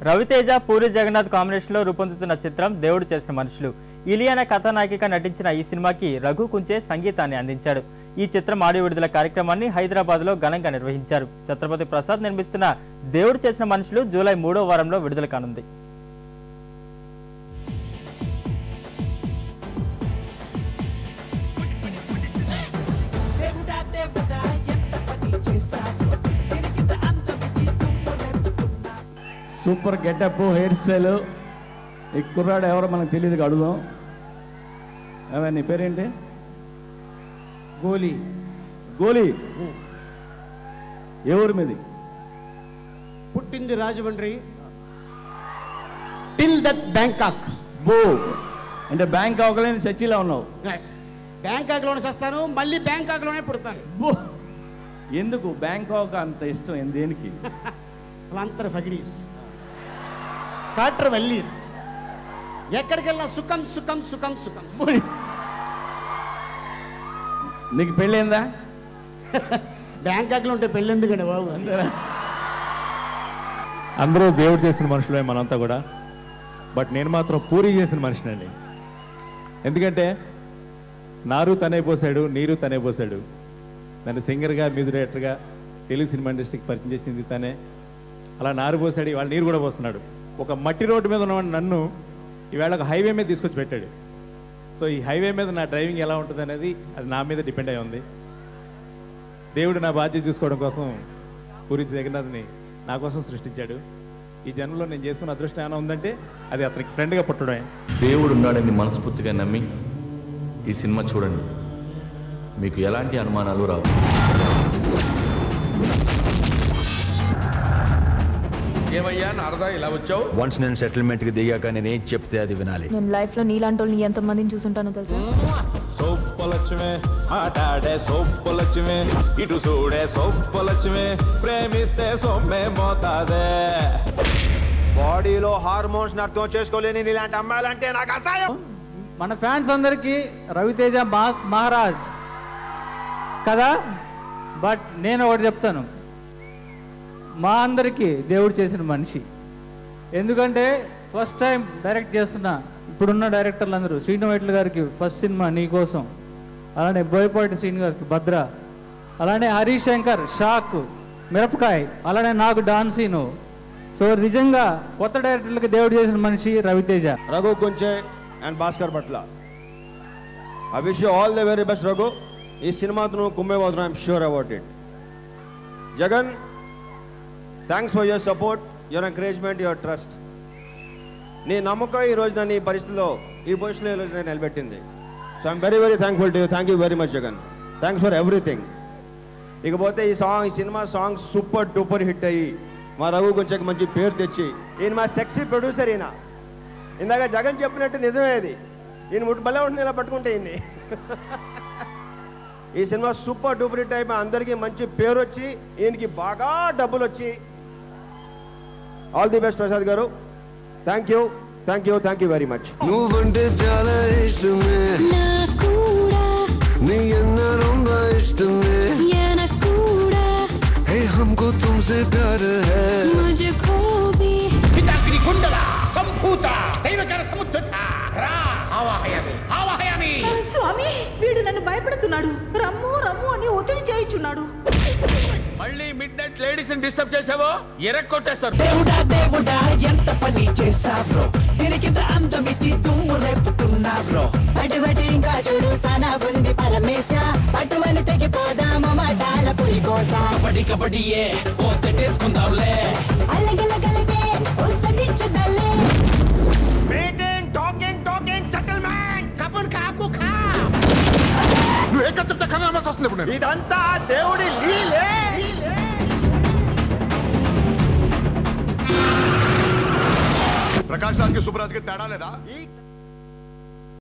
Raviteja puri Jagannadh combination లో రూపొందుతున్న చిత్రం దేవుడు చేసిన మనుషులు. ఇలియానా కథానాయికగా నటించిన ఈ సినిమాకి రఘు కుంచే సంగీతాన్ని అందించాడు. ఈ చిత్రం ఆడియో విడుదల కార్యక్రమాన్ని హైదరాబాద్ లో ఘనంగా నిర్వహించారు. ఛత్రపతి ప్రసాద్ నిర్మిస్తున్న దేవుడు చేసిన మనుషులు జూలై 3వ వారంలో విడుదల కానుంది. Super getup, hair style. ఈ కుర్రాడు ఎవరో మనకు తెలియదు, అడుగుదాం. ఏమైనా నీ పేరేంటి? గోలీ. గోలీ ఏ ఊరి మీది? పుట్టింది రాజమండ్రి, టిల్ దట్ బ్యాంకాక్. బో అంటే బ్యాంకాక్లో చర్చిలో ఉన్నావు. బ్యాంకాక్లోనే చేస్తాను, మళ్ళీ బ్యాంకాక్లోనే పుడతాను. బో ఎందుకు బ్యాంకాక్ అంత ఇష్టం? దేనికి? ప్లాంతర్ ఫగిడీస్, కాటర్ వల్లీస్, ఎక్కడికి వెళ్ళినా సుఖం సుఖం సుఖం సుఖం. నీకు పెళ్ళైందా? బ్యాంకాక్లో ఉంటే పెళ్ళి ఎందుకండి బాబు? అందరూ దేవుడు చేసిన మనుషులే మనంతా కూడా. బట్ నేను మాత్రం పూరి చేసిన మనిషినండి. ఎందుకంటే నారు తనే పోసాడు, నీరు తనే పోసాడు. నన్ను సింగర్గా, మ్యూజిక్ డైరెక్టర్గా తెలుగు సినిమా ఇండస్ట్రీకి పరిచయం చేసింది తనే. అలా నారు పోసాడు, ఇవాళ నీరు కూడా పోస్తున్నాడు. ఒక మట్టి రోడ్డు మీద ఉన్నవాడిని నన్ను ఈవేళ ఒక హైవే మీద తీసుకొచ్చి పెట్టాడు. సో ఈ హైవే మీద నా డ్రైవింగ్ ఎలా ఉంటుంది అనేది అది నా మీద డిపెండ్ అయి ఉంది. దేవుడు నా బాధ్యత చూసుకోవడం కోసం పూరి జగన్నాథ్ని నా కోసం సృష్టించాడు. ఈ జన్మలో నేను చేసుకున్న అదృష్టం ఏమైనా ఉందంటే అది అతనికి ఫ్రెండ్గా పుట్టడమే. దేవుడు ఉన్నాడని మనస్ఫూర్తిగా నమ్మి ఈ సినిమా చూడండి, మీకు ఎలాంటి అనుమానాలు రావు. ఏమయ్యా నారదా ఇలా వచ్చావు? వన్స్ నేను సెటిల్మెంట్ కి దిగాక నేను ఏం చెప్తే అది వినాలి. నేను లైఫ్ లో నీలాంటి వాళ్ళని ఎంత మందిని చూసుంటానో తెలుసా? సోప్పలక్ష్మే మాట్లాడే సోప్పలక్ష్మే, ఇటు చూడే సోప్పలక్ష్మే, ప్రేమిస్తే సొమ్మే మోతాదే. బాడీలో హార్మోన్స్ అర్థం చేసుకోలేని ఇలాంటి అమ్మాయిలంటే నాకు అసహ్యం. మన ఫ్యాన్స్ అందరికీ రవితేజ మాస్ మహారాజ్ కదా. బట్ నేను ఒకటి చెప్తాను, మా అందరికీ దేవుడు చేసిన మనిషి. ఎందుకంటే ఫస్ట్ టైం డైరెక్ట్ చేస్తున్న ఇప్పుడున్న డైరెక్టర్లు అందరూ, శ్రీను వైట్ల గారికి ఫస్ట్ సినిమా నీకోసం, అలానే బోయపాటి శ్రీను గారికి భద్ర, అలానే హరీష్ శంకర్ షాక్, మిరపకాయ్, అలానే నాకు డాన్సీను. సో నిజంగా కొత్త డైరెక్టర్లకి దేవుడు చేసిన మనిషి Raviteja. Raghu Kunche and Bhaskar Bhatla, I wish you all the very best. Raghu, ఈ సినిమాతో నువ్వు కుమ్మేపోతున్నావు, I'm sure about it. Jagan, thanks for your support, your encouragement, your trust. నీ నమ్మకం ఈ రోజు నన్ను ఈ పరిస్థితిలో, ఈ పొజిషన్లో ఈ రోజు నేను నిలబెట్టింది. So I'm very very thankful to you. Thank you very much Jagan, thanks for everything. ఇకపోతే ఈ సినిమా సాంగ్ సూపర్ డూపర్ హిట్ అయ్యి మా రఘు కొంచెం మంచి పేరు తెచ్చి, ఈయన మా సెక్సీ ప్రొడ్యూసర్. ఈయన ఇందాక జగన్ చెప్పినట్టు నిజమే, అది ఈయన ముట్టు బల్ల ఉంటుంది ఇలా పట్టుకుంటే ఈయన్ని. ఈ సినిమా సూపర్ డూపర్ హిట్ అయి అందరికీ మంచి పేరు వచ్చి, ఈయనకి బాగా డబ్బులు వచ్చి, ఆల్ ది బెస్ట్ ప్రసాద్ గారు. Thank you, thank you, thank you very much. నువ్వంటే చాలా ఇష్టమే, నీ అన్న ఇష్టమే, हमको तुमसे प्यार है, मुझे खो भी पिताग्नि कुंडला संभूता దైవకర సముద్రత రా ఆవాహయామి. స్వామి, వీడు నన్ను భయపెడుతున్నాడు. రమ్ము రమ్ము అని ఒత్తిడి చేయించున్నాడు. మళ్ళీ మిడ్ నైట్ లేడీస్ ని డిస్టర్బ్ చేసావో ఎరక్కొట్టేస్తారు. దేవుడా దేవుడా ఎంత పని చేసావ్రో, దీనికింత అందమిచ్చి దుమ్ము రేపుతున్నావ్రో. అటువంటి ఇంకా చూడు సనా ఉంది పరమేశ, అటువంటి తెగిపోదాము మటాల పురి కోసా. కబడ్డీ కబడ్డీయే కోతేసుకుందాంలే, అల్లగలగలగే ఉసదించుదల్లే. మీటింగ్ టాకింగ్ టాకింగ్ సెటిల్మెంట్ కబుర్ కాకు ఖా. నువ్వు ఏక చెప్తే కనమస్ వస్తుంది ఇప్పుడు. ఇదంతా దేవుడి లీలే. ప్రకాష్ రాజ్ కి సుబ్రాజ్ కి తేడా లేదా?